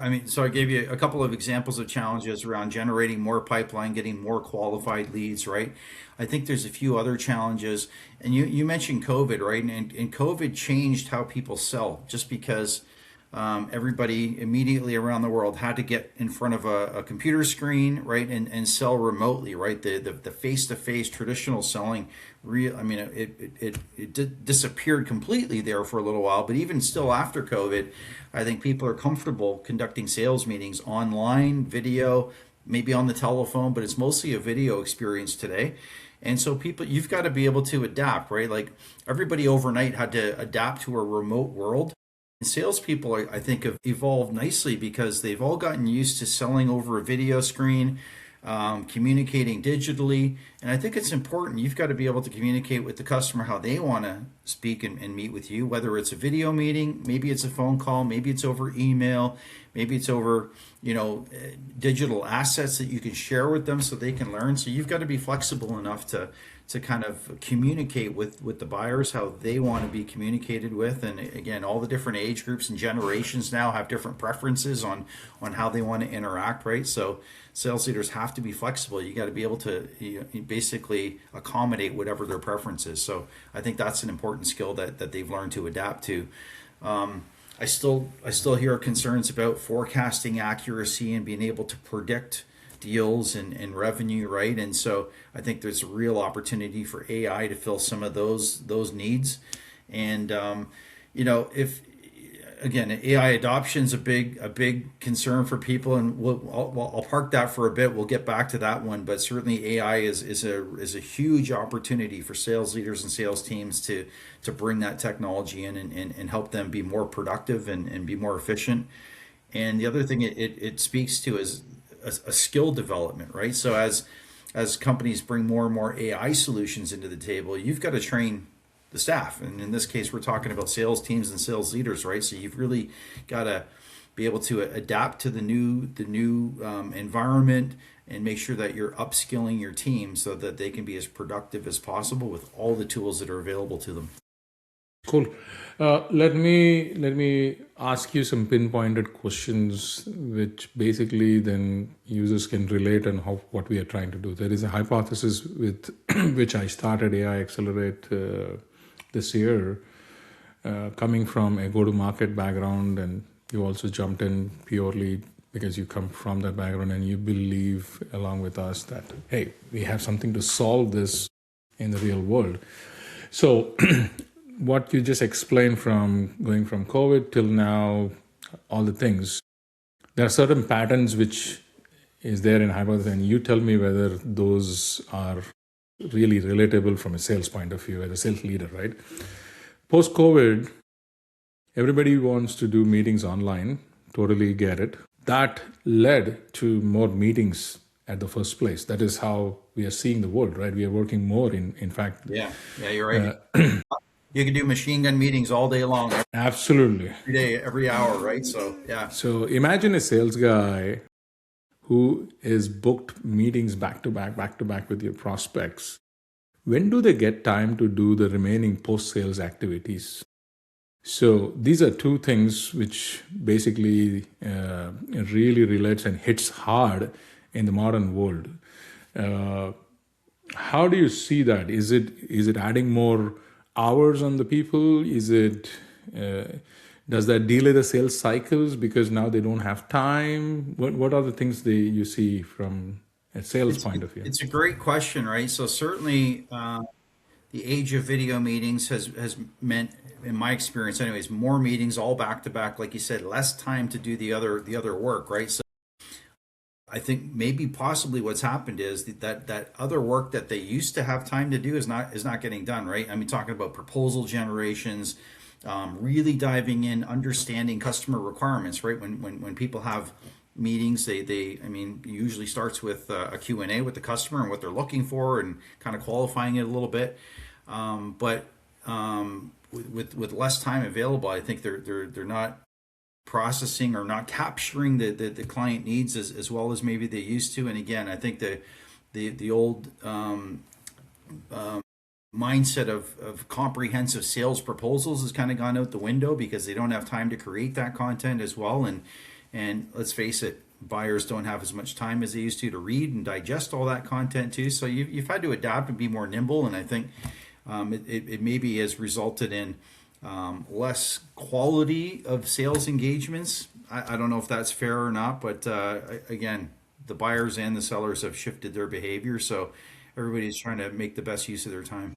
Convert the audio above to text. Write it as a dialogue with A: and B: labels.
A: I mean, so I gave you a couple of examples of challenges around generating more pipeline, getting more qualified leads, right? I think there's a few other challenges. And you mentioned COVID, right? And COVID changed how people sell just because everybody immediately around the world had to get in front of a computer screen, right, and sell remotely, right? The face-to-face traditional selling, I mean, it disappeared completely there for a little while. But even still after COVID, I think people are comfortable conducting sales meetings online, video, maybe on the telephone, but it's mostly a video experience today. And so people, you've got to be able to adapt, right? Like everybody overnight had to adapt to a remote world. Salespeople, I think, have evolved nicely because they've all gotten used to selling over a video screen, communicating digitally. And I think it's important. You've got to be able to communicate with the customer how they want to speak and meet with you, whether it's a video meeting, maybe it's a phone call, maybe it's over email, maybe it's over, digital assets that you can share with them so they can learn. So you've got to be flexible enough to kind of communicate with the buyers how they want to be communicated with. And again, all the different age groups and generations now have different preferences on how they want to interact, right? So sales leaders have to be flexible. You got to be able to basically accommodate whatever their preference is. So I think that's an important skill that they've learned to adapt to. I still hear concerns about forecasting accuracy and being able to predict deals and revenue, right? And so I think there's a real opportunity for AI to fill some of those needs. And if again, AI adoption is a big concern for people, and I'll park that for a bit. We'll get back to that one, but certainly AI is a huge opportunity for sales leaders and sales teams to bring that technology in and help them be more productive and be more efficient. And the other thing it speaks to is a skill development, right? So as companies bring more and more AI solutions into the table, you've got to train the staff. And in this case, we're talking about sales teams and sales leaders, right? So you've really got to be able to adapt to the new environment and make sure that you're upskilling your team so that they can be as productive as possible with all the tools that are available to them.
B: Cool. Let me ask you some pinpointed questions, which basically then users can relate on what we are trying to do. There is a hypothesis with which I started AI Accelerate this year, coming from a go-to-market background, and you also jumped in purely because you come from that background and you believe along with us that, hey, we have something to solve this in the real world. So what you just explained, from going from COVID till now, all the things, there are certain patterns which is there in hypothesis, and you tell me whether those are really relatable from a sales point of view as a sales leader, right? Post-COVID, everybody wants to do meetings online, totally get it. That led to more meetings at the first place. That is how we are seeing the world, right? We are working more in fact.
A: Yeah, you're right. You can do machine gun meetings all day long,
B: Absolutely.
A: every day, every hour, right? So yeah.
B: So imagine a sales guy who is booked meetings back to back with your prospects. When do they get time to do the remaining post-sales activities? So these are two things which basically really relates and hits hard in the modern world. How do you see that? Is it adding more hours on the people? Is it does that delay the sales cycles because now they don't have time? What are the things you see from a sales point of view?
A: It's a great question, right? So certainly the age of video meetings has meant, in my experience anyways, more meetings all back to back, like you said, less time to do the other work, right? So I think maybe possibly what's happened is that other work that they used to have time to do is not getting done, right? I mean, talking about proposal generations, really diving in, understanding customer requirements, right? When people have meetings, I mean, it usually starts with a Q&A with the customer and what they're looking for and kind of qualifying it a little bit. But with less time available, I think they're not processing or not capturing the client needs as well as maybe they used to. And again, I think the old mindset of comprehensive sales proposals has kind of gone out the window because they don't have time to create that content as well. And let's face it, buyers don't have as much time as they used to read and digest all that content too. So you've had to adapt and be more nimble. And I think it maybe has resulted in less quality of sales engagements. I don't know if that's fair or not, but again, the buyers and the sellers have shifted their behavior. So everybody's trying to make the best use of their time.